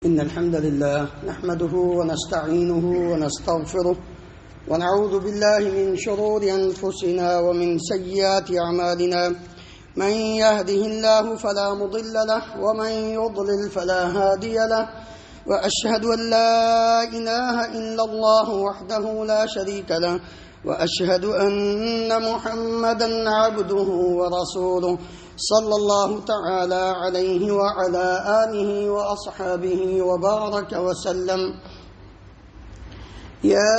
إن الحمد لله نحمده ونستعينه ونستغفره ونعوذ بالله من شرور أنفسنا ومن سيئات أعمالنا من يهده الله فلا مضل له ومن يضلل فلا هادي له وأشهد أن لا إله إلا الله وحده لا شريك له وأشهد أن محمدا عبده ورسوله صلى الله تعالى عليه وعلى آله وأصحابه وبارك وسلم. يا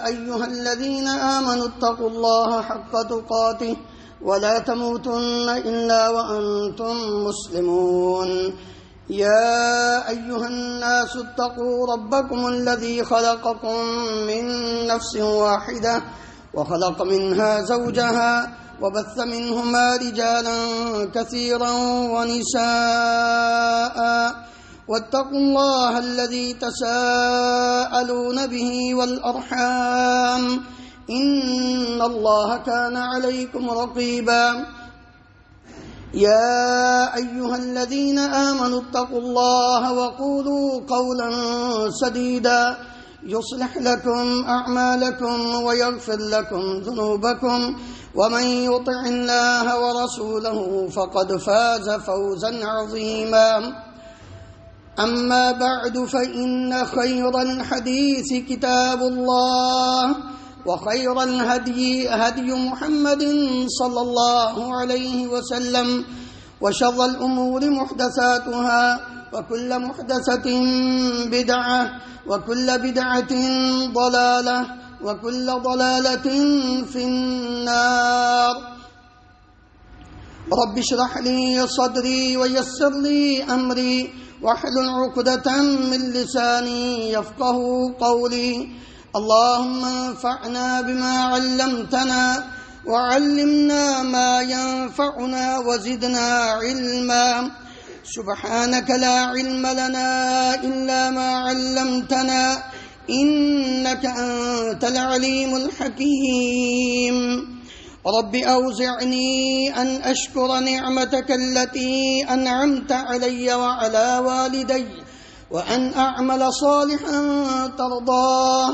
أيها الذين آمنوا اتقوا الله حق تقاته ولا تموتن إلا وأنتم مسلمون. يا أيها الناس اتقوا ربكم الذي خلقكم من نفس واحدة وخلق منها زوجها وبث منهما رجالا كثيرا ونساء واتقوا الله الذي تساءلون به والأرحام إن الله كان عليكم رقيبا. يا أيها الذين آمنوا اتقوا الله وقولوا قولا سديدا يصلح لكم أعمالكم ويغفر لكم ذنوبكم ومن يطع الله ورسوله فقد فاز فوزا عظيما. أما بعد فإن خير الحديث كتاب الله وخير الهدي هدي محمد صلى الله عليه وسلم وشر الأمور محدثاتها وكل محدثة بدعة وكل بدعة ضلالة وكل ضلالة في النار. رب اشرح لي صدري ويسر لي أمري واحلل عقدة من لساني يفقه قولي. اللهم انفعنا بما علمتنا وعلمنا ما ينفعنا وزدنا علما. سبحانك لا علم لنا إلا ما علمتنا إنك أنت العليم الحكيم. رب أوزعني أن أشكر نعمتك التي أنعمت علي وعلى والدي وأن أعمل صالحا ترضاه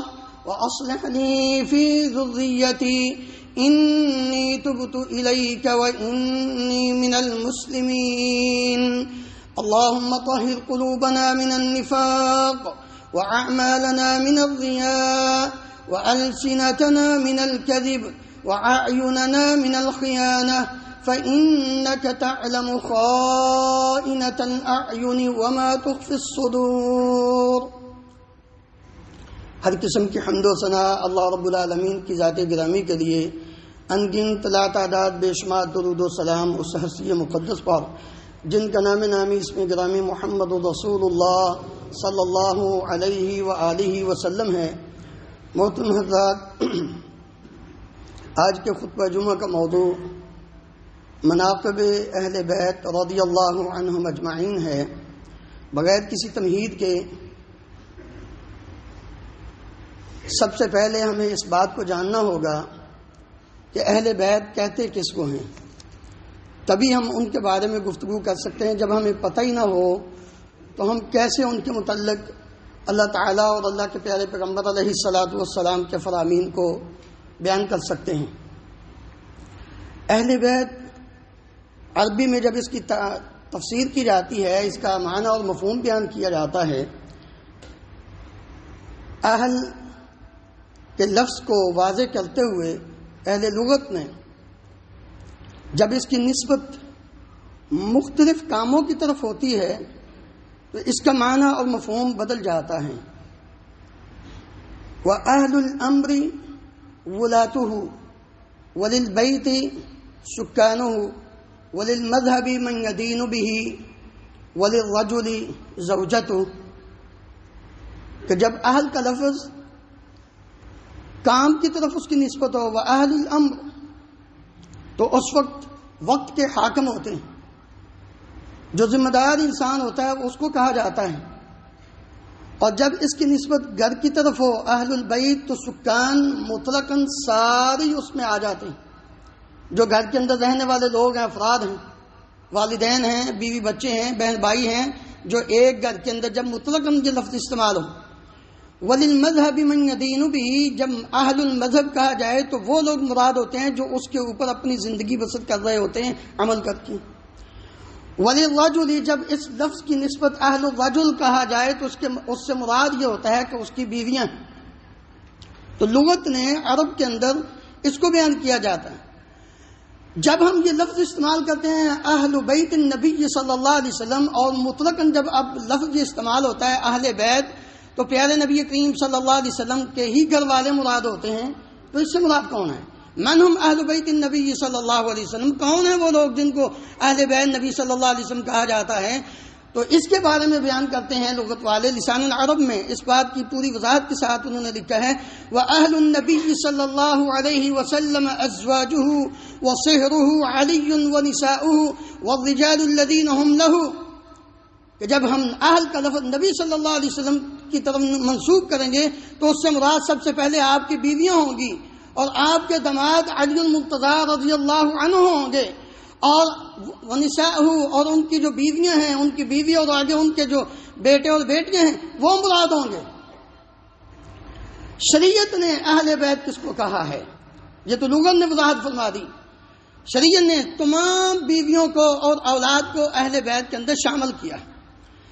وأصلح لي في ذريتي إني تبت إليك وإني من المسلمين. اللهم طهر قلوبنا من النفاق وأعمالنا من الرياء وألسنتنا من الكذب وأعيننا من الخيانة فإنك تعلم خائنة الأعين وما تخفي الصدور. ہر قسم کی حمد و ثنا اللہ رب العالمین کی ذات گرامی کے لیے، انگنت لا تعداد بے شمار درود و سلام اس ہستی مقدس پر جن کا نام نامی اسم گرامی محمد رسول اللہ صلی اللہ علیہ وآلہ وسلم ہے۔ محترم حضرات، آج کے خطبہ جمعہ کا موضوع مناقب اہل بیت رضی اللہ عنہم اجمعین ہے۔ بغیر کسی تمہید کے سب سے پہلے ہمیں اس بات کو جاننا ہوگا کہ اہل بیت کہتے کس کو ہیں، تبھی ہم ان کے بارے میں گفتگو کر سکتے ہیں۔ جب ہمیں پتہ ہی نہ ہو تو ہم کیسے ان کے متعلق اللہ تعالیٰ اور اللہ کے پیارے پیغمبر علیہ الصلاۃ والسلام کے فرامین کو بیان کر سکتے ہیں۔ اہل بیت عربی میں جب اس کی تفسیر کی جاتی ہے، اس کا معنی اور مفہوم بیان کیا جاتا ہے، اہل کے لفظ کو واضح کرتے ہوئے اہل لغت نے جب اس کی نسبت مختلف کاموں کی طرف ہوتی ہے تو اس کا معنی اور مفہوم بدل جاتا ہے۔ وَأَهْلُ الْأَمْرِ وُلَاتُهُ وَلِلْبَيْتِ سُكَّانُهُ وَلِلْمَذْهَبِ مَنْ يَدِينُ بِهِ وَلِلرَّجُلِ زَوْجَتُهُ کہ جب اہل کا لفظ کام کی طرف اس کی نسبت ہو وَأَهْلُ الْأَمْرِ تو اس وقت کے حاکم ہوتے ہیں، جو ذمہ دار انسان ہوتا ہے اس کو کہا جاتا ہے۔ اور جب اس کی نسبت گھر کی طرف ہو اہل البیت تو سکان مطلقاً ساری اس میں آ جاتے ہیں، جو گھر کے اندر رہنے والے لوگ ہیں، افراد ہیں، والدین ہیں، بیوی بچے ہیں، بہن بھائی ہیں، جو ایک گھر کے اندر جب مطلقاً یہ لفظ استعمال ہو. وَلِلْمَذْهَبِ مَنْ يَدِينُ بِهِ، جب اہل المذہب کہا جائے تو وہ لوگ مراد ہوتے ہیں جو اس کے اوپر اپنی زندگی بسر کر رہے ہوتے ہیں عمل کر کے. وَلِلرَّجُلِ، جب اس لفظ کی نسبت اہل الرجل کہا جائے تو اس سے مراد یہ ہوتا ہے کہ اس کی بیویاں. تو لغت نے عرب کے اندر اس کو بیان کیا جاتا ہے. جب ہم یہ لفظ استعمال کرتے ہیں اہل بیت النبی صلی اللہ علیہ وسلم، اور مطلقاً جب اب لفظ یہ استعمال ہوتا ہے اہل بیت، تو پیارے نبی کریم صلی اللہ علیہ وسلم کے ہی گھر والے مراد ہوتے ہیں. تو اس سے مراد کون ہے؟ من ہم اہل بیت النبی صلی اللہ علیہ وسلم، کون ہیں وہ لوگ جن کو اہل بیت نبی صلی اللہ علیہ وسلم کہا جاتا ہے؟ تو اس کے بارے میں بیان کرتے ہیں لغت والے لسان العرب میں. اس بات کی پوری وضاحت کے ساتھ انہوں نے لکھا ہے وَأَهْلُ النَّبِيِّ صلی اللہ علیہ وسلم أَزْوَاجُهُ وَصِهْرُهُ عَلِيٌّ وَنِسَاؤُهُ وَالرِّجَالُ الَّذِينَ هُمْ لَهُ، کہ جب ہم اہل کا لفظ نبی صلی اللہ علیہ وسلم کی طرف منسوب کریں گے تو اس سے مراد سب سے پہلے آپ کی بیویاں ہوں گی، اور آپ کے داماد علی المرتضیٰ رضی اللہ عنہ ہوں گے، اور ونساءہ، اور ان کی جو بیویاں ہیں، ان کی بیوی اور آگے ان کے جو بیٹے اور بیٹیاں ہیں وہ مراد ہوں گے. شریعت نے اہل بیت کس کو کہا ہے؟ یہ تو لغت نے وضاحت فرما دی. شریعت نے تمام بیویوں کو اور اولاد کو اہل بیت کے اندر شامل کیا.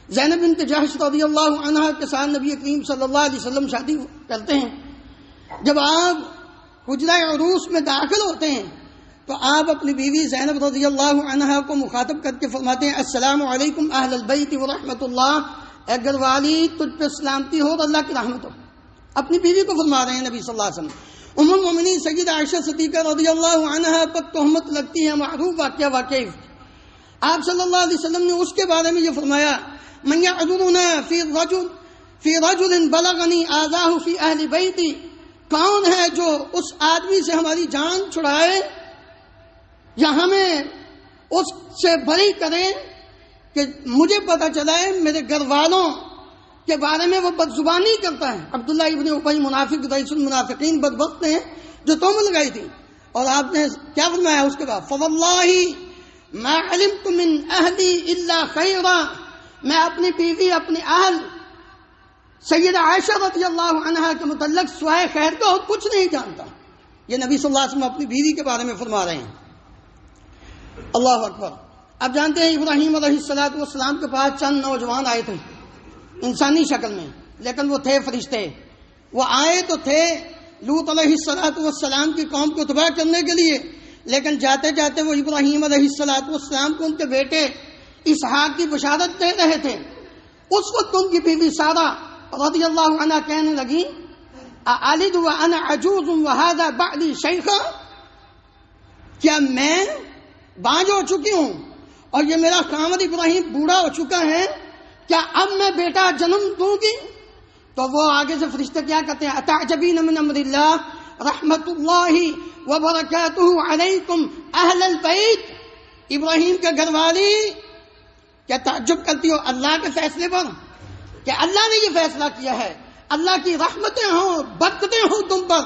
زینب بنت جحش رضی اللہ عنہ کے ساتھ نبی کریم صلی اللہ علیہ وسلم شادی کرتے ہیں. جب آپ حجرہ عروس میں داخل ہوتے ہیں تو آپ اپنی بیوی زینب رضی اللہ عنہ کو مخاطب کر کے فرماتے ہیں السلام علیکم اہل البیت ورحمۃ اللہ، اے گھر والی تجھ پہ سلامتی ہو اور اللہ کی رحمت ہو. اپنی بیوی کو فرما رہے ہیں نبی صلی اللہ علیہ وسلم. ام المؤمنین سیدہ عائشہ صدیقہ رضی اللہ عنہ پر تہمت لگتی ہے، معروف واقعہ. آپ صلی اللہ علیہ وسلم نے اس کے بارے میں یہ فرمایا من یعذرنا فی رجل بلغنی آذاہ فی اہل بیتی، کون ہے جو اس آدمی سے ہماری جان چھڑائے یا ہمیں اس سے بری کرے کہ مجھے پتہ چلا ہے میرے گھر والوں کے بارے میں وہ بدزبانی کرتا ہے. عبداللہ ابن ابی منافق رئیس المنافقین بدبخت نے جو تہمت لگائی تھی، اور آپ نے کیا فرمایا اس کے بعد فواللہ ما علمت من اہلی الا خیرا، میں اپنی بیوی اپنے اہل سیدہ عائشہ رضی اللہ عنہا کے متعلق سوائے خیر کا اور کچھ نہیں جانتا. یہ نبی صلی اللہ علیہ وسلم اپنی بیوی کے بارے میں فرما رہے ہیں. اللہ اکبر. اب جانتے ہیں ابراہیم علیہ السلام کے پاس چند نوجوان آئے تھے انسانی شکل میں، لیکن وہ تھے فرشتے. وہ آئے تو تھے لوط علیہ السلام کی قوم کو تباہ کرنے کے لیے، لیکن جاتے جاتے وہ ابراہیم علیہ السلام کو ان کے بیٹے اسحاق کی بشارت دے رہے تھے. اس وقت ان کی بیوی سارہ رضی اللہ عنہ کہنے لگی اَأَلِدُ وَأَنَا عَجُوزٌ وَهَذَا بَعْلِي شَيْخًا، کیا میں بانجھ ہو چکی ہوں اور یہ میرا خاوند ابراہیم بوڑھا ہو چکا ہے، کیا اب میں بیٹا جنم دوں گی؟ تو وہ آگے سے فرشتے کیا کہتے ہیں اتعجبین من امر اللہ رحمت اللہ وبرکاتہ علیکم اہل البیت، ابراہیم کے گھر والی کیا تعجب کرتی ہو اللہ کے فیصلے پر کہ اللہ نے یہ فیصلہ کیا ہے، اللہ کی رحمتیں ہوں برکتیں ہوں تم پر.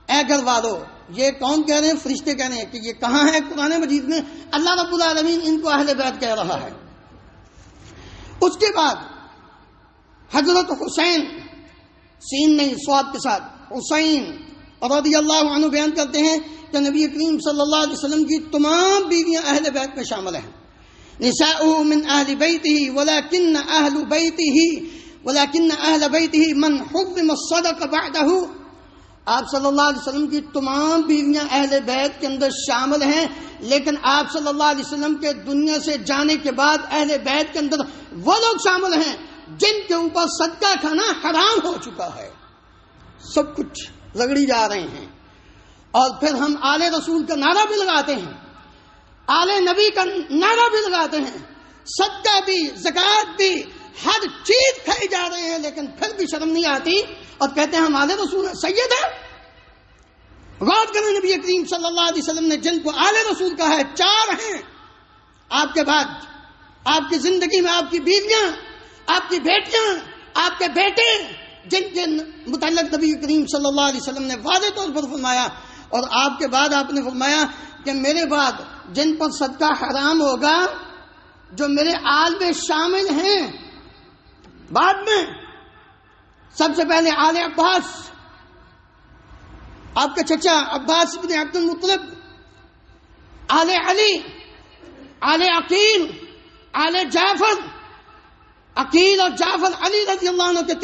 اے گھر والو، یہ کون کہہ رہے ہیں؟ فرشتے کہہ رہے ہیں کہ یہ کہاں ہے قرآن مجید میں؟ اللہ رب العالمین ان کو اہل بیت کہہ رہا ہے. اس کے بعد حضرت حسین، سین نہیں صاد کے ساتھ، حسین رضی اللہ عنہ بیان کرتے ہیں کہ نبی کریم صلی اللہ علیہ وسلم کی تمام بیویاں اہل بیت میں شامل ہیں. نساؤه من اہل بیته ولكن اہل بیته من حرم الصدق بعده. آپ صلی اللہ علیہ وسلم کی تمام بیویاں اہل بیت کے اندر شامل ہیں، لیکن آپ صلی اللہ علیہ وسلم کے دنیا سے جانے کے بعد اہل بیت کے اندر وہ لوگ شامل ہیں جن کے اوپر صدقہ کھانا حرام ہو چکا ہے. سب کچھ رگڑی جا رہے ہیں، اور پھر ہم آل رسول کا نعرہ بھی لگاتے ہیں، آل نبی کا نعرہ بھی لگاتے ہیں، صدقہ بھی زکوٰۃ بھی ہر چیز کھائی جا رہے ہیں، لیکن پھر بھی شرم نہیں آتی اور کہتے ہیں ہم آل رسول سید ہیں. غور کریں نبی کریم صلی اللہ علیہ وسلم نے جن کو آل رسول کہا ہے 4 ہیں آپ کے بعد. آپ کی زندگی میں آپ کی بیویاں، آپ کی بیٹیاں، آپ کے بیٹے، جن کے متعلق نبی کریم صلی اللہ علیہ وسلم نے واضح طور پر فرمایا، اور آپ کے بعد آپ نے فرمایا کہ میرے بعد جن پر صدقہ حرام ہوگا جو میرے آل میں شامل ہیں بعد میں، سب سے پہلے آل عباس، آپ کے چچا عباس بن عبد المطلب، آل علی، آل عقیل، آل جعفر۔ عقیل اور جعفر علی رضی اللہ عنہ کے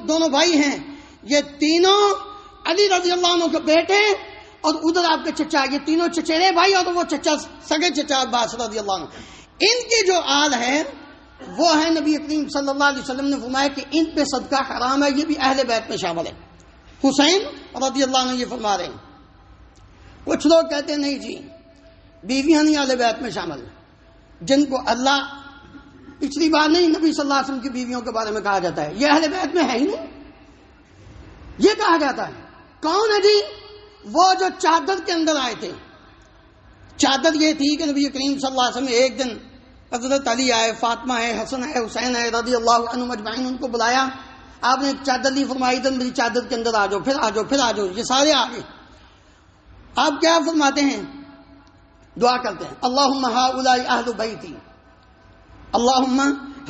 دونوں بھائی ہیں، یہ تینوں علی رضی اللہ عنہ کے بیٹے، اور ادھر آپ کے چچا، یہ تینوں چچیرے بھائی، اور وہ چچا سگے چچا عباس رضی اللہ عنہ۔ ان کی جو آل ہے وہ ہے، نبی کریم صلی اللہ علیہ وسلم نے فرمایا کہ ان پہ صدقہ حرام ہے، یہ بھی اہل بیت میں شامل ہے۔ حسین رضی اللہ عنہ یہ فرما رہے ہیں۔ کچھ لوگ کہتے ہیں نہیں جی، بیویاں نہیں اہل بیت میں شامل، جن کو اللہ، پچھلی بار نہیں نبی صلی اللہ علیہ وسلم کی بیویوں کے بارے میں کہا جاتا ہے یہ اہل بیت میں ہے ہی نہیں، یہ کہا جاتا ہے۔ کون ہے جی؟ وہ جو چادر کے اندر آئے تھے۔ چادر یہ تھی کہ نبی کریم صلی اللہ علیہ وسلم ایک دن حضرت علی آئے، فاطمہ ہے، حسن ہے، حسین ہے رضی اللہ عنہم اجمعین، ان کو بلایا، آپ نے ایک چادر لی، فرمائی ادھر میری چادر کے اندر آ جاؤ، پھر آ جاؤ، پھر آ جاؤ، یہ سارے آ گئے۔ آپ کیا فرماتے ہیں؟ دعا کرتے ہیں، اللہم ہؤلاء اہل بیتی، اللہم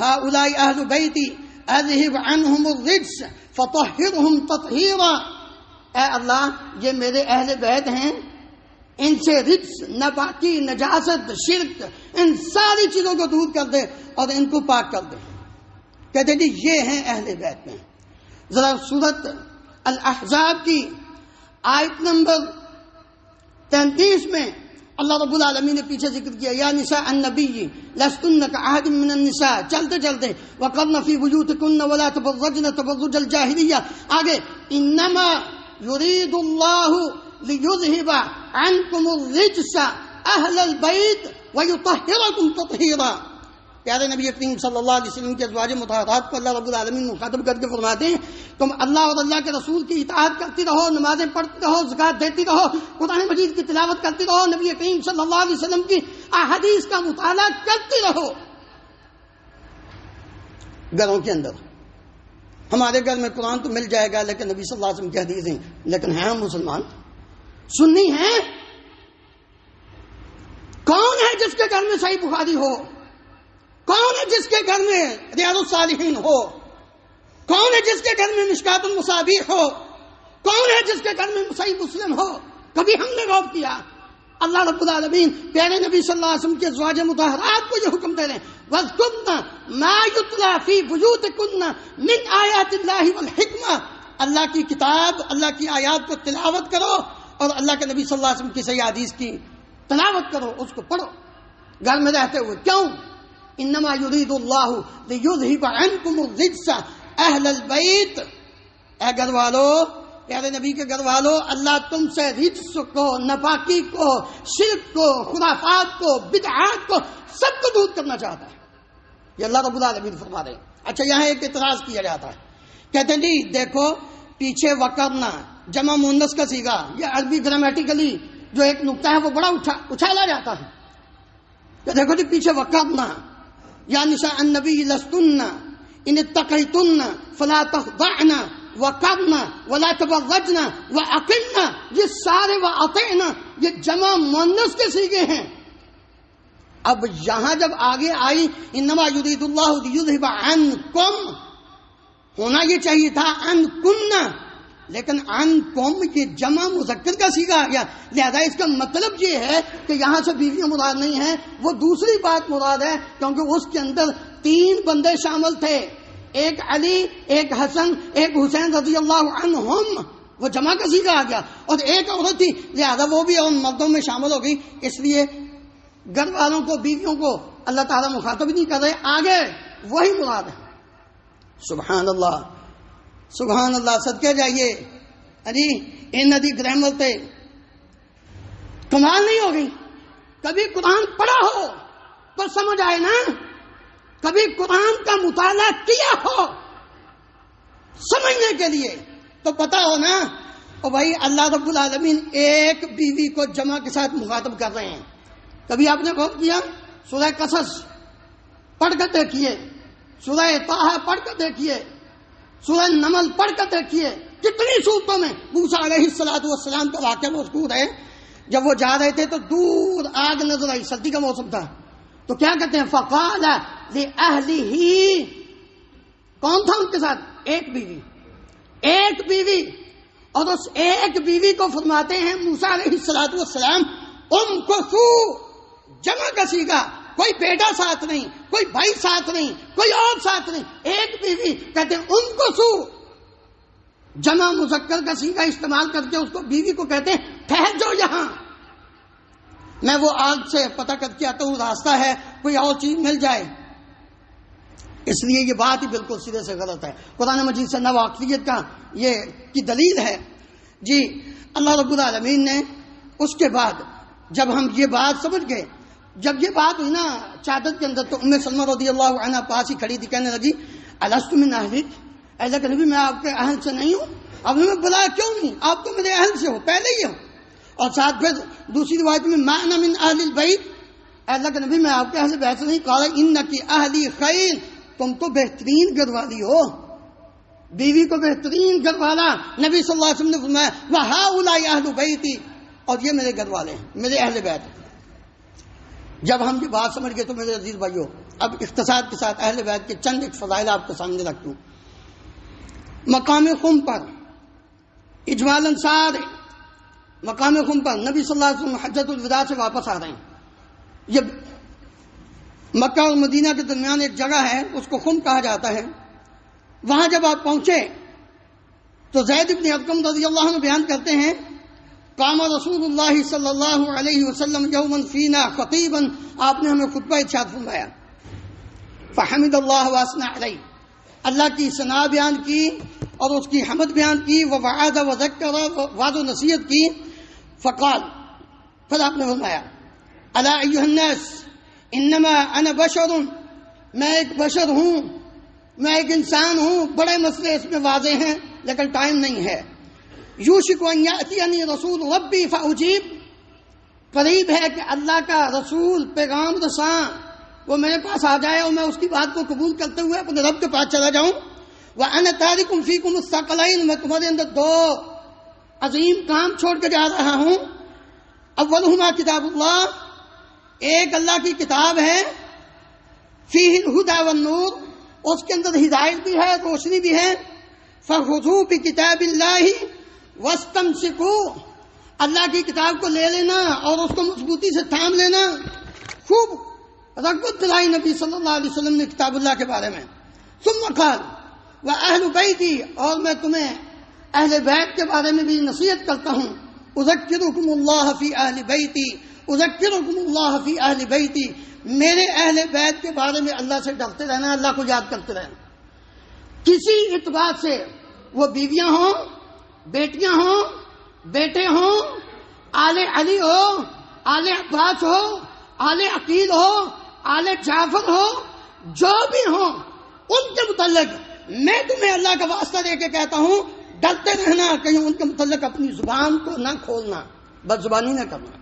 ہؤلاء اہل بیتی اذہب عنہم الرجس فطہرہم تطہیرا۔ اے اللہ، یہ میرے اہل بیت ہیں، ان سے رجس، ناپاکی، نجاست، شرک، ان ساری چیزوں کو دور کر دے اور ان کو پاک کر دے۔ کہتے جی یہ ہیں اہل بیت میں۔ ذرا سورت الاحزاب کی آیت نمبر 33 میں اللہ رب العالمین نے پیچھے ذکر کیا، یا نساء النبی لستن کأحد من النساء، چلتے چلتے وقرن فی بیوتکن ولا تبرجن تبرج الجاہلیہ، آگے انما یرید اللہ لیذہب عنکم الرجس اہل البیت ویطہرکم تطہیرا۔ پیارے نبی کریم صلی اللہ علیہ وسلم کے ازواج مطہرات کو اللہ رب العالمین مخاطب کر کے فرماتے ہیں تم اللہ اور اللہ کے رسول کی اطاعت کرتی رہو، نمازیں پڑھتی رہو، زکات دیتی رہو، قرآن مجید کی تلاوت کرتی رہو، نبی کریم صلی اللہ علیہ وسلم کی احادیث کا مطالعہ کرتی رہو۔ گھروں کے اندر، ہمارے گھر میں قرآن تو مل جائے گا لیکن نبی صلی اللہ علیہ وسلم کی حدیثیں، لیکن ہیں ہم مسلمان، سنی ہیں؟ کون ہے جس کے گھر میں صحیح بخاری ہو؟ کون ہے جس کے گھر میں ریاض الصالحین ہو؟ کون ہے جس کے گھر میں مشکات المصابیح ہو؟ کون ہے جس کے گھر میں صحیح مسلم ہو؟ کبھی ہم نے غور کیا؟ اللہ رب العالمین پیارے نبی صلی اللہ علیہ وسلم کے ازواج مطہرات کو یہ حکم دے رہے ہیں، وَاذْكُرْنَ مَا يُتْلَى فِي بُيُوتِكُنَّ مِنْ آیَاتِ اللَّهِ وَالْحِکْمَةِ، اللہ کی کتاب، اللہ کی آیات کو تلاوت کرو اور اللہ کے نبی صلی اللہ علیہ وسلم کی صحیح حدیث کی تلاوت کرو، اس کو پڑھو گھر میں رہتے ہوئے۔ کیوں؟ انما یرید اللہ لیذہب عنکم الرجس اہل البیت، اے گھر والو، پیارے نبی کے گھر والو، اللہ تم سے رجس کو، ناپاکی کو، شرک کو، خرافات کو، بدعات کو، سب کو دور کرنا چاہتا ہے، یہ اللہ رب العالمین فرما رہے ہیں۔ اچھا یہاں ایک اعتراض کیا جاتا ہے، کہتے ہیں جی دیکھو پیچھے وقرنا جمع مؤنث کا صیغہ، یہ عربی گرامیٹیکلی جو ایک نقطہ ہے وہ بڑا اچھالا جاتا ہے کہ دیکھو جی پیچھے وقرنا، یا نساء النبی لستن ان اتقیتن فلا تخضعن وقرن ولا تبرجن واقمن، یہ سارے واطعن یہ جمع مؤنث کے صیغے ہیں۔ اب یہاں جب آگے آئی انما یرید اللہ لیذہب عنکم، ہونا یہ چاہیے تھا عنکن، لیکن عنکم یہ جمع مذکر کا صیغہ آ گیا، لہذا اس کا مطلب یہ ہے کہ یہاں سے بیویاں مراد نہیں ہیں، وہ دوسری بات مراد ہے، کیونکہ اس کے اندر 3 بندے شامل تھے، ایک علی، ایک حسن، ایک حسین رضی اللہ عنہم، وہ جمع کا صیغہ آ گیا، اور ایک عورت تھی، لہذا وہ بھی ان مردوں میں شامل ہو گئی، اس لیے گھر والوں کو، بیویوں کو اللہ تعالیٰ مخاطب نہیں کر رہے، آگے وہی مراد ہے۔ سبحان اللہ، سبحان اللہ، صدقے جائیے ارے ان ندی گرامر پہ کمال نہیں ہو گئی۔ کبھی قرآن پڑھا ہو تو سمجھ آئے نا، کبھی قرآن کا مطالعہ کیا ہو سمجھنے کے لیے تو پتا ہو نا، اور بھائی اللہ رب العالمین ایک بیوی کو جمع کے ساتھ مخاطب کر رہے ہیں۔ کبھی آپ نے غور کیا؟ سورہ قصص پڑھ کر دیکھیے، سورہ طٰہٰ پڑھ کر دیکھیے، سورہ نمل پڑھ کر دیکھیے، کتنی صورتوں میں موسیٰ علیہ السلام کا واقعہ مذکور ہے۔ جب وہ جا رہے تھے تو دور آگ نظر آئی، سردی کا موسم تھا، تو کیا کہتے ہیں فقال لأہلہ، کون تھا ان کے ساتھ؟ ایک بیوی، اور اس ایک بیوی کو فرماتے ہیں موسیٰ علیہ السلام امکثوا، جمع کا صیغہ، کوئی بیٹا ساتھ نہیں، کوئی بھائی ساتھ نہیں، کوئی اور ساتھ نہیں، ایک بیوی، کہتے ہیں امکثوا، جمع مذکر کا صیغہ استعمال کر کے اس کو بیوی کو کہتے ہیں ٹھہر جاؤ یہاں، میں وہ آگ سے پتہ کر کے آتا ہوں راستہ ہے، کوئی اور چیز مل جائے۔ اس لیے یہ بات ہی بالکل سرے سے غلط ہے، قرآن مجید سے ناواقفیت کا یہ کی دلیل ہے جی۔ اللہ رب العالمین نے اس کے بعد جب ہم یہ بات سمجھ گئے، جب یہ بات ہوئی نا چادر کے اندر، تو ام سلمہ رضی اللہ عنہا پاس ہی کھڑی تھی، کہنے لگی الست من اہلک، اللہ کے نبی میں آپ کے اہل سے نہیں ہوں؟ اب میں بلایا کیوں نہیں؟ آپ تو میرے اہل سے ہو، پہلے ہی ہو۔ اور ساتھ پھر دوسری روایت میں ما انا من اہل البیت، اللہ کے نبی میں آپ کے اہل بیت سے نہیں، قال انکی اہلی خیر، تم تو بہترین گھر والی ہو، بیوی کو بہترین گھر والا نبی صلی اللہ علیہ وسلم نے فرمایا وہؤلاء اہل بیتی، اور یہ میرے گھر والے ہیں، میرے اہل بیت۔ جب ہم یہ بات سمجھ گئے تو میرے عزیز بھائیو، اب اختصار کے ساتھ اہل بیت کے چند ایک فضائل آپ کے سامنے رکھتا ہوں۔ مقام خم پر اجمالاً سارے مقام خم پر نبی صلی اللہ علیہ وسلم حجۃ الوداع سے واپس آ رہے ہیں۔ یہ مکہ اور مدینہ کے درمیان ایک جگہ ہے، اس کو خم کہا جاتا ہے۔ وہاں جب آپ پہنچے تو زید بن ارقم رضی اللہ عنہ بیان کرتے ہیں قام رسول اللہ صلی اللہ علیہ وسلم یوما فینا خطیبا، آپ نے ہمیں خطبہ ارشاد فرمایا، فحمد اللہ واثنى علیہ، اللہ کی ثنا بیان کی اور اس کی حمد بیان کی، ووعظ وذکر، وعظ و نصیحت کی۔ فقال، پھر آپ نے فرمایا الا ایھا الناس انما انا بشر، میں ایک بشر ہوں، میں ایک انسان ہوں۔ بڑے مسئلے اس میں واضح ہیں لیکن ٹائم نہیں ہے۔ یوشک ان یاتینی رسول ربی فاجیب، قریب ہے کہ اللہ کا رسول پیغام رساں وہ میرے پاس آ جائے اور میں اس کی بات کو قبول کرتے ہوئے اپنے رب کے پاس چلا جاؤں۔ وانا تارک فیکم الثقلین، میں تمہارے اندر دو عظیم کام چھوڑ کے جا رہا ہوں۔ اولہما کتاب اللہ، ایک اللہ کی کتاب ہے، فیہ الہدی والنور، اس کے اندر ہدایت بھی ہے، روشنی بھی ہے۔ فخذوا بکتاب اللہ واستمسکوا، اللہ کی کتاب کو لے لینا اور اس کو مضبوطی سے تھام لینا۔ خوب رغبت دلائی نبی صلی اللہ علیہ وسلم نے کتاب اللہ کے بارے میں۔ ثم قال واہل بیتی، اور میں تمہیں اہل بیت کے بارے میں بھی نصیحت کرتا ہوں۔ اذکرکم اللہ فی اہل بیتی، اذکرکم اللہ فی اہل بیتی، میرے اہل بیت کے بارے میں اللہ سے ڈرتے رہنا، اللہ کو یاد کرتے رہنا۔ کسی اعتبار سے وہ بیویاں ہوں، بیٹیاں ہوں، بیٹے ہوں، آل علی ہو، آل عباس ہو، آل عقیل ہو، آل جعفر ہو، جو بھی ہوں، ان کے متعلق میں تمہیں اللہ کا واسطہ دے کے کہتا ہوں ڈرتے رہنا، کہیں ان کے متعلق اپنی زبان کو نہ کھولنا، بد زبانی نہ کرنا۔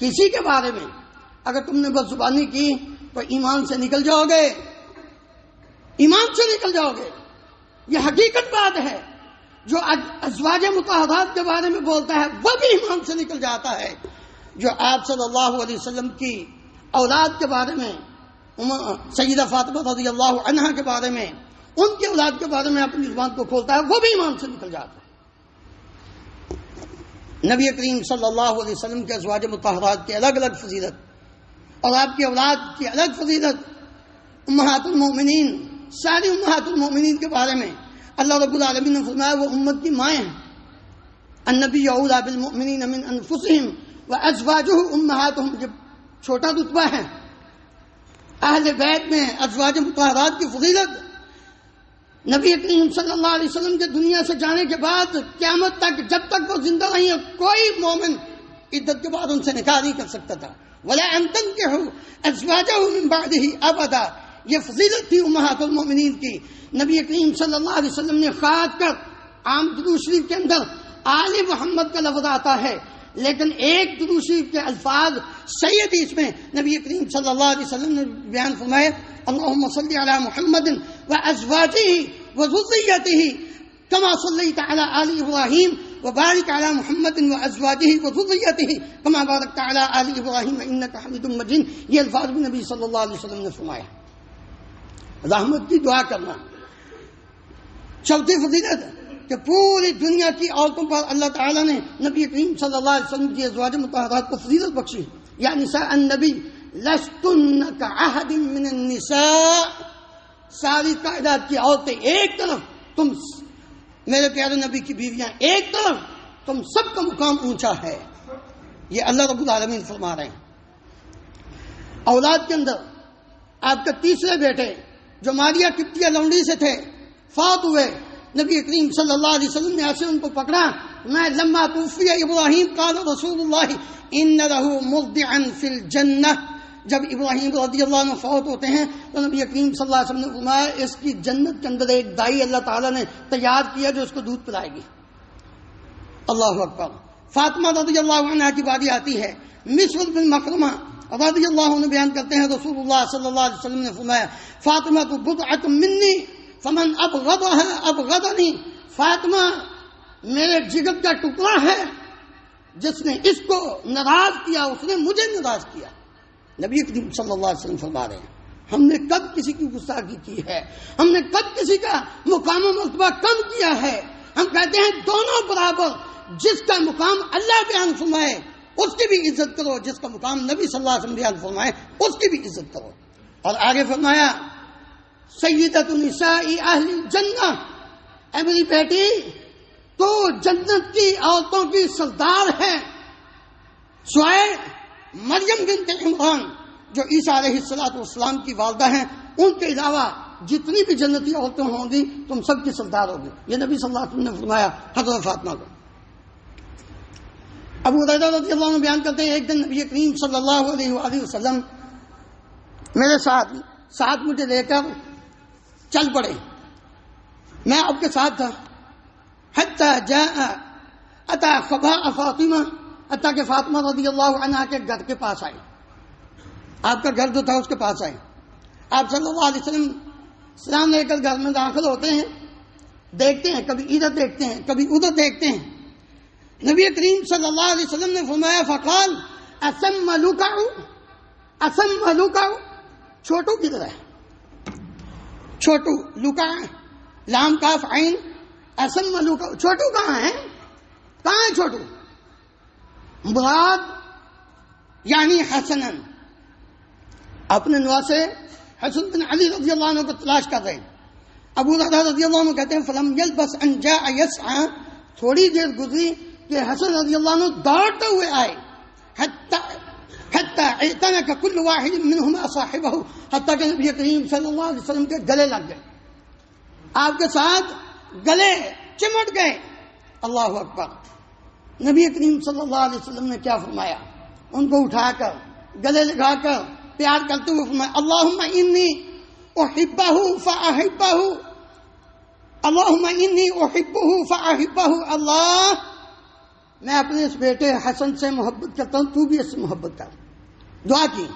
کسی کے بارے میں اگر تم نے بد زبانی کی تو ایمان سے نکل جاؤ گے، ایمان سے نکل جاؤ گے۔ یہ حقیقت بات ہے۔ جو ازواج مطہرات کے بارے میں بولتا ہے وہ بھی ایمان سے نکل جاتا ہے۔ جو آپ صلی اللہ علیہ وسلم کی اولاد کے بارے میں، سیدہ فاطمہ رضی اللہ عنہا کے بارے میں، ان کی اولاد کے بارے میں اپنی زبان کو کھولتا ہے، وہ بھی ایمان سے نکل جاتا ہے۔ نبی کریم صلی اللہ علیہ وسلم کے ازواج مطہرات کی الگ الگ فضیلت اور آپ کی اولاد کی الگ فضیلت، امہات المؤمنین، ساری امہات المؤمنین کے بارے میں اللہ رب العالمین نے فرمایا وہ امت کی مائیں ہیں۔ النبی اولی بالمؤمنین من انفسہم وازواجہ امہاتہم، جب چھوٹا رتبہ ہے اہل بیت میں ازواج مطہرات کی فضیلت۔ نبی کریم صلی اللہ علیہ وسلم کے دنیا سے جانے کے بعد قیامت تک جب تک وہ زندہ رہی ہیں کوئی مومن عدت کے بعد ان سے نکاح نہیں کر سکتا تھا۔ ولا ان تنکحوا ازواجہ من بعدہ ابدا، یہ فضیلت تھی امہات المؤمنین کی۔ نبی کریم صلی اللہ علیہ وسلم نے خاص کر عام درود شریف کے اندر آل محمد کا لفظ آتا ہے، لیکن ایک درود شریف کے الفاظ سیدی اس میں نبی کریم صلی اللہ علیہ وسلم نے بیان فرمائے اللہم صلی علی محمد وازواجہ وذریتہ کما صلیت علی آل ابراہیم وبارك على محمد وازواجه وذريته كما باركت على آل ابراہیم انك حمید مجید. یہ الفاظ بھی نبی صلی اللہ علیہ وسلم نے فرمایا. رحمت کی دعا کرنا. چوتھی فضیلت کہ پوری دنیا کی عورتوں پر اللہ تعالیٰ نے نبی کریم صلی اللہ علیہ وسلم کی ازواج مطہرات کو فضیلت بخشی. یا نساء النبی لستن کأحد من النساء. ساری کائنات کی عورتیں ایک طرف، تم میرے پیارے نبی کی بیویاں ایک طرف، تم سب کا مقام اونچا ہے. یہ اللہ رب العالمین فرما رہے ہیں. اولاد کے اندر آپ کے تیسرے بیٹے جو ماریہ قبطیہ لونڈی سے تھے فوت ہوئے. نبی کریم صلی اللہ علیہ وسلم نے ایسے ان کو پکڑا. میں لما توفی ابراہیم قال رسول اللہ ان له مرضعا فی الجنہ. جب ابراہیم رضی اللہ عنہ فوت ہوتے ہیں تو نبی کریم صلی اللہ علیہ وسلم نے فرمایا اس کی جنت کے اندر ایک دائی اللہ تعالیٰ نے تیار کیا جو اس کو دودھ پلائے گی. اللہ اکبر. فاطمہ رضی اللہ عنہ کی باری آتی ہے. مسور بن مکرمہ رضی اللہ عنہ بیان کرتے ہیں رسول اللہ صلی اللہ علیہ وسلم نے فرمایا فاطمہ تو بضعۃ منی فمن ابغضها ابغضنی. فاطمہ میرے جگر کا ٹکڑا ہے، جس نے اس کو ناراض کیا اس نے مجھے ناراض کیا. نبی کریم صلی اللہ علیہ وسلم فرما رہے ہیں ہم نے کب کسی کی گستاخی کی ہے؟ ہم نے کب کسی کا مقام و مرتبہ کم کیا ہے؟ ہم کہتے ہیں دونوں برابر. جس کا مقام اللہ بیان فرمائے اس کی بھی عزت کرو، جس کا مقام نبی صلی اللہ علیہ وسلم بیان فرمائے اس کی بھی عزت کرو. اور آگے فرمایا سیدۃ نساء اہل الجنہ. اے میری بیٹی تو جنت کی عورتوں کی سردار ہے. سوائے مریم بنت عمران جو عیسیٰ علیہ السلام کی والدہ ہیں، ان کے علاوہ جتنی بھی جنتی عورتیں ہوں گی تم سب کی سردار ہوگی. یہ نبی صلی اللہ علیہ وسلم نے فرمایا حضرت فاطمہ کو. ابو ہریرہ رضی اللہ عنہ بیان کرتے ہیں ایک دن نبی کریم صلی اللہ علیہ وآلہ وسلم میرے ساتھ مجھے لے کر چل پڑے. میں آپ کے ساتھ تھا. حتی جاء اتا خباء فاطمہ، حتیٰ کہ فاطمہ رضی اللہ عنہ کے گھر کے پاس آئے. آپ کا گھر جو تھا اس کے پاس آئے. آپ صلی اللہ علیہ وسلم سلام لے کر گھر میں داخل ہوتے ہیں. دیکھتے ہیں کبھی ادھر دیکھتے ہیں کبھی ادھر دیکھتے ہیں. نبی کریم صلی اللہ علیہ وسلم نے فرمایا فقال اسم لکع. چھوٹو کدھر ہے؟ چھوٹو لکع لام کاف عین اسم لکع. چھوٹو کہاں ہے؟ کہاں ہے چھوٹو؟ مراد یعنی حسنن، اپنے نواسے حسن بن علی رضی اللہ عنہ کو تلاش کر رہے ہیں. ابو ہریرہ رضی اللہ عنہ کہتے ہیں فلم یلبس ان جاء یسعى. تھوڑی دیر گزری کہ حسن رضی اللہ عنہ دوڑتے ہوئے آئے. حتی اعتنق کل واحد منہما صاحبہ. حتیٰ کہ نبی کریم صلی اللہ علیہ وسلم کے گلے لگ گئے، آپ کے ساتھ گلے چمٹ گئے. اللہ اکبر. نبی کریم صلی اللہ علیہ وسلم نے کیا فرمایا؟ ان کو اٹھا کر گلے لگا کر پیار کرتے ہوئے فرمایا اللہم انی احبہ فاحبہ. اللہم انی احبہ فاحبہ. اللہ میں اپنے اس بیٹے حسن سے محبت کرتا ہوں، تو بھی اس سے محبت کر. دعا کی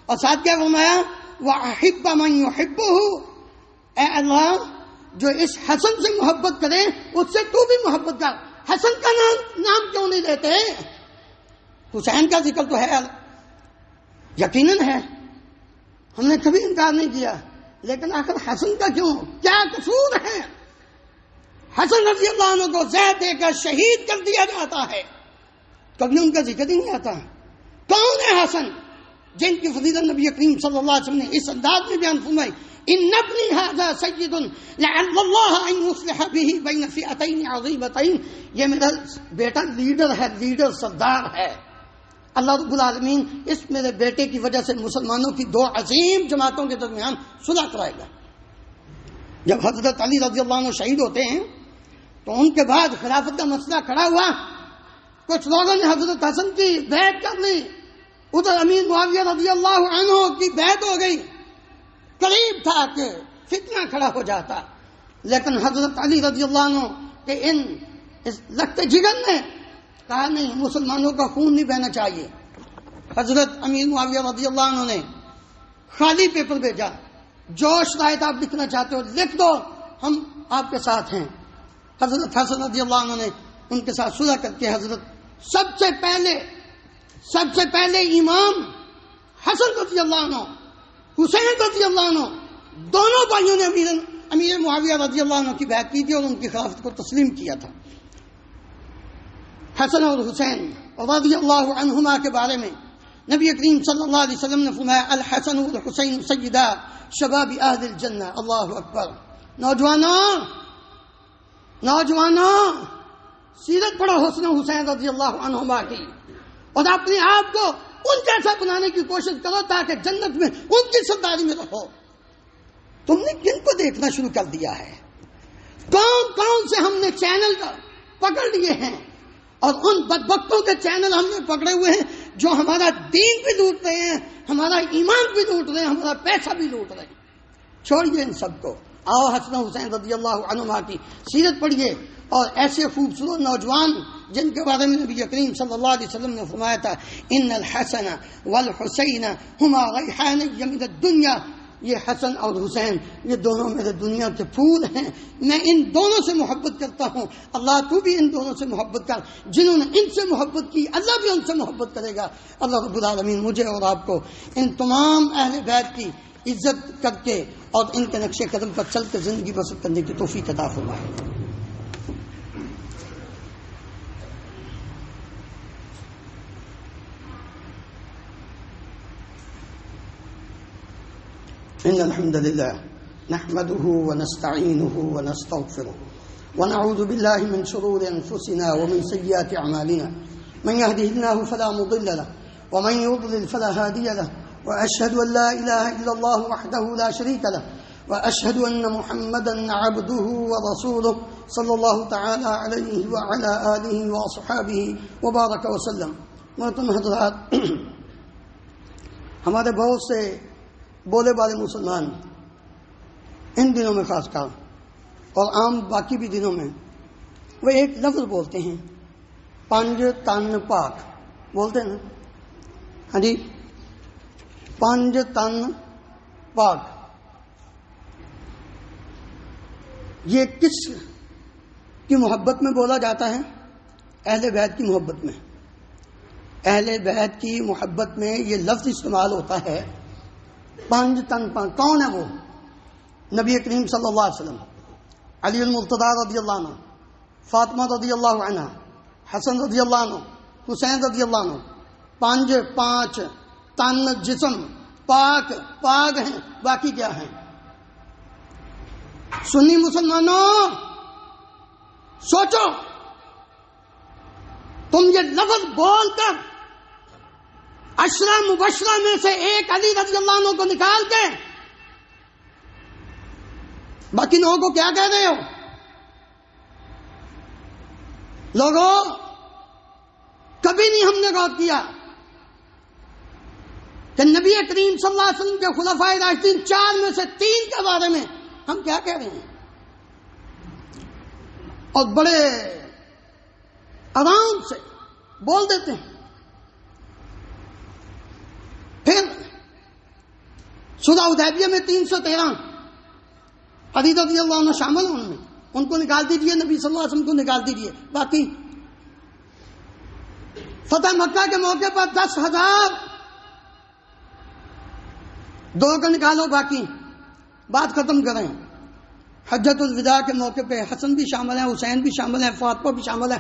اور ساتھ کیا فرمایا وَأَحِبَّ مَن يُحِبُّهُ. اے اللہ جو اس حسن سے محبت کرے اس سے تو بھی محبت کر. حسن کا نام کیوں نہیں لیتے؟ حسین کا ذکر تو ہے، یقیناً ہے، ہم نے کبھی انکار نہیں کیا، لیکن آخر حسن کا کیوں؟ کیا قصور ہے؟ حسن رضی اللہ عنہ کو زہر دے کر شہید کر دیا جاتا ہے، کبھی ان کا ذکر ہی نہیں آتا. کون ہے حسن جن کی فضیلت نبی کریم صلی اللہ علیہ وسلم نے اس انداز میں بیان فرمائی ان ابنی ھذا سید لعل اللہ ان یصلح به بین فئتین عظیمتین. یہ میرا بیٹا لیڈر ہے، لیڈر سردار ہے. اللہ رب العالمین اس میرے بیٹے کی وجہ سے مسلمانوں کی دو عظیم جماعتوں کے درمیان صلح کرائے گا. جب حضرت علی رضی اللہ عنہ شہید ہوتے ہیں تو ان کے بعد خلافت کا مسئلہ کھڑا ہوا. کچھ لوگوں نے حضرت حسن کی بیعت کر لی، ادھر امیر معاویہ رضی اللہ عنہ کی بیعت ہو گئی. قریب تھا کہ فتنہ کھڑا ہو جاتا، لیکن حضرت علی رضی اللہ عنہ کے اس لخت جگر نے کہا نہیں، مسلمانوں کا خون نہیں بہنا چاہیے. حضرت امیر معاویہ رضی اللہ عنہ نے خالی پیپر بھیجا، جوش رائے آپ لکھنا چاہتے ہو لکھ دو، ہم آپ کے ساتھ ہیں. حضرت حسن رضی اللہ عنہ نے ان کے ساتھ صلح کر کے حضرت سب سے پہلے امام حسن رضی اللہ عنہ، حسین رضی اللہ عنہ، دونوں بھائیوں نے امیر معاویہ رضی اللہ عنہ کی بیعت کی تھی اور ان کی خلافت کو تسلیم کیا تھا۔ حسن اور حسین رضی اللہ عنہما کے بارے میں نبی کریم صلی اللہ علیہ وسلم نے فرمایا الحسن والحسین سیدا شباب اہل الجنہ۔ اللہ اکبر۔ نوجوانوں سیرت پڑھو حسن و حسین رضی اللہ عنہما کی اور اپنے آپ کو ان جیسا بنانے کی کوشش کرو تاکہ جنت میں ان کی سرداری میں رہو۔ تم نے کن کو دیکھنا شروع کر دیا ہے؟ کون سے ہم نے چینل پکڑ لیے ہیں اور ان بدبختوں کے چینل ہم نے پکڑے ہوئے ہیں جو ہمارا دین بھی لوٹ رہے ہیں، ہمارا ایمان بھی لوٹ رہے ہیں، ہمارا پیسہ بھی لوٹ رہے ہیں۔ چھوڑیے ان سب کو، آؤ حسن حسین رضی اللہ عنہما کی سیرت پڑھیے اور ایسے خوبصورت نوجوان جن کے بارے میں نبی کریم صلی اللہ علیہ وسلم نے فرمایا تھا ان الحسن والحسین ہما ریحان من الدنیا، یہ حسن اور حسین یہ دونوں میرے دنیا کے پھول ہیں، میں ان دونوں سے محبت کرتا ہوں، اللہ تو بھی ان دونوں سے محبت کر، جنہوں نے ان سے محبت کی اللہ بھی ان سے محبت کرے گا۔ اللہ رب العالمین مجھے اور آپ کو ان تمام اہل بیت کی عزت کر کے اور ان کے نقش قدم پر چل کے زندگی بسر کرنے کی توفیق عطا فرمائے۔ إن الحمد لله نحمده ونستعينه ونستغفره ونعوذ بالله من شرور أنفسنا ومن سيئات أعمالنا من يهده الله فلا مضل له ومن يضلل فلا هادي له وأشهد أن لا إله إلا الله وحده لا شريك له وأشهد أن محمدا عبده ورسوله صلى الله تعالى عليه وعلى آله وأصحابه وبارك وسلم۔ محترم حضرات، ہمارے بہت سے بولے والے مسلمان ان دنوں میں خاص کر اور عام باقی بھی دنوں میں وہ ایک لفظ بولتے ہیں پنج تن پاک، بولتے ہیں نا؟ ہاں جی، پنج تن پاک، یہ کس کی محبت میں بولا جاتا ہے؟ اہل بیت کی محبت میں۔ اہل بیت کی محبت میں یہ لفظ استعمال ہوتا ہے پنج تن پاک۔ کون ہے وہ؟ نبی کریم صلی اللہ علیہ وسلم، علی المرتضیٰ رضی اللہ عنہ، فاطمہ رضی اللہ عنہ، حسن رضی اللہ عنہ، حسین رضی اللہ عنہ۔ پانچ تن جسم پاک ہیں، باقی کیا ہیں؟ سنی مسلمانوں سوچو، تم یہ لفظ بول کر عشرہ مبشرہ میں سے ایک علی رضی اللہ عنہ کو نکال کے باقی 9 کو کیا کہہ رہے ہو؟ لوگوں کبھی نہیں ہم نے غور کیا کہ نبی کریم صلی اللہ علیہ وسلم کے خلفائے راشدین 4 میں سے 3 کے بارے میں ہم کیا کہہ رہے ہیں، اور بڑے آرام سے بول دیتے ہیں۔ پھر صلح حدیبیہ میں 313 علی رضی اللہ عنہ شامل ہیں، ان کو نکال دیجئے، نبی صلی اللہ علیہ وسلم کو نکال دیجئے۔ باقی فتح مکہ کے موقع پر 10,000 2 کا نکالو، باقی بات ختم کریں۔ حجۃ الوداع کے موقع پہ حسن بھی شامل ہیں، حسین بھی شامل ہیں، فاطمہ بھی شامل ہے،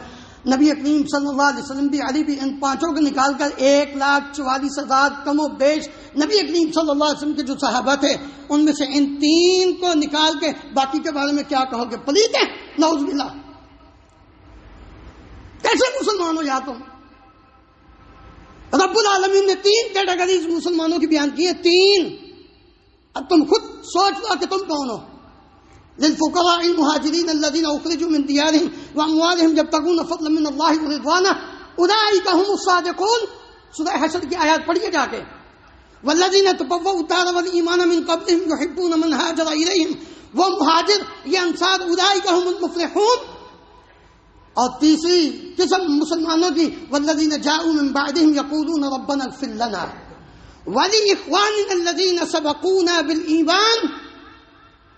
نبی کریم صلی اللہ علیہ وسلم بھی، علی بھی، ان 5 کو نکال کر 1,44,000 کم و بیش نبی کریم صلی اللہ علیہ وسلم کے جو صحابہ تھے ان میں سے ان 3 کو نکال کے باقی کے بارے میں کیا کہو گے؟ پلیت ہیں، نعوذ باللہ۔ کیسے مسلمان ہو یا تم؟ رب العالمین نے 3 کیٹیگریز مسلمانوں کی بیان کی ہے، 3۔ اب تم خود سوچ لو کہ تم کون ہو۔ للفقراء المهاجرين الذين اخرجوا من ديارهم واموالهم يبتغون فضلا من الله ورضوانه اولئك هم الصادقون۔ سورہ حشر کی آیات پڑھیے جا کے۔ والذين تبوؤوا الدار والايمان من قبلهم يحبون من هاجر اليهم، وہ مہاجر یہ انصار اولئك هم المفلحون۔ اور تیسری قسم مسلمانوں کی والذين جاءوا من بعدهم يقولون ربنا اغفر لنا ولاخواننا الذين سبقونا بالايمان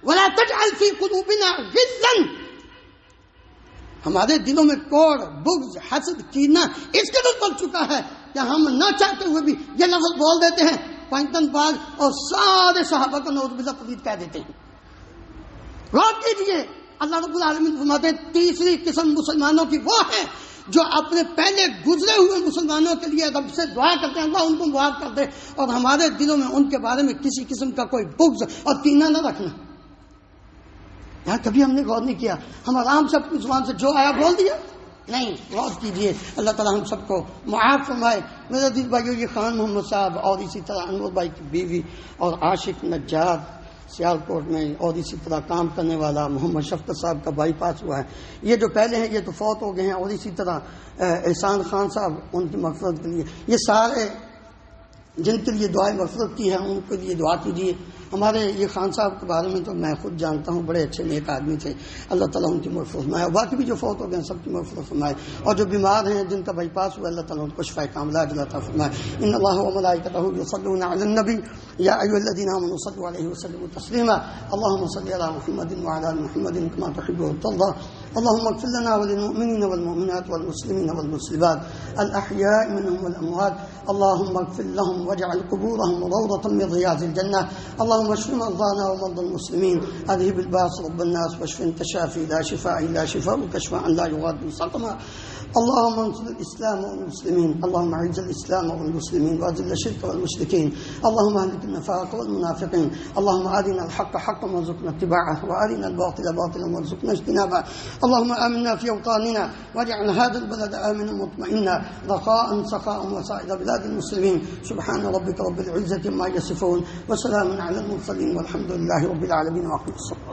ولا تجعل في قلوبنا غلا، ہمارے دلوں میں کوڑ، بغض، حسد، کینہ اس قدر بڑھ چکا ہے کہ ہم نہ چاہتے ہوئے بھی یہ لفظ بول دیتے ہیں پنجتن پاک اور سارے صحابہ کو نعوذ باللہ پلید کہہ دیتے ہیں۔ غور کیجیے، اللہ رب العالمین فرماتے ہیں تیسری قسم مسلمانوں کی وہ ہے جو اپنے پہلے گزرے ہوئے مسلمانوں کے لیے رب سے دعا کرتے ہیں اللہ ان کو معاف کر دے، اور ہمارے دلوں میں ان کے بارے میں کسی قسم کا کوئی بغض اور کینہ نہ رکھنا۔ یہاں کبھی ہم نے غور نہیں کیا، ہم آرام سے اپنی زبان سے جو آیا بول دیا، نہیں، غور کیجیے۔ اللہ تعالیٰ ہم سب کو معاف فرمائے۔ میرے دل بھائیو، یہ خان محمد صاحب اور اسی طرح انور بھائی کی بیوی اور عاشق نجار سیالکوٹ میں، اور اسی طرح کام کرنے والا محمد شفقت صاحب کا بائی پاس ہوا ہے، یہ جو پہلے ہیں یہ تو فوت ہو گئے ہیں، اور اسی طرح احسان خان صاحب، ان کی مغفرت کے لیے یہ سارے جن کے لیے دعائیں مغفرت کی ہے ان کے لیے دعا کیجیے۔ ہمارے یہ خان صاحب کے بارے میں تو میں خود جانتا ہوں، بڑے اچھے نیک آدمی تھے، اللہ تعالیٰ ان کی مغفرت فرمائے، اور باقی بھی جو فوت ہو گئے ہیں سب کی مغفرت فرمائے، اور جو بیمار ہیں جن کا بائی پاس ہوا اللہ تعالیٰ ان کو شفاء کاملہ عطا فرمائے۔ ان اللہ و ملائکتہ یصلون علی النبی یا ایھا الذین آمنوا صلوا علیہ وسلموا تسلیما اللهم صل علی محمد وعلی آل محمد کما تحب وترضى اللهم اغفر لنا وللمؤمنین والمؤمنات والمسلمین والمسلمات الأحياء منهم والأموات اللهم اغفر لهم واجعل قبورهم روضة من رياض الجنة اللهم اشف مرضانا ومرضى المسلمين اذهب الباس رب الناس واشف انت الشافي لا شفاء الا شفاؤك شفاء لا يغادر سقما اللهم انصر الاسلام والمسلمين اللهم اعز الاسلام والمسلمين واذل الشرك والمشركين اللهم اهلك النفاق والمنافقين اللهم ارنا الحق حقا وارزقنا اتباعه وارنا الباطل باطلا وارزقنا اجتنابه اللهم امنا في اوطاننا واجعل هذا البلد امنا مطمئنا رخاء سخاء وسائر بلاد المسلمين سبحان ربك رب العزة عما يصفون وسلام على المرسلين والحمد لله رب العالمين واقم الصلاة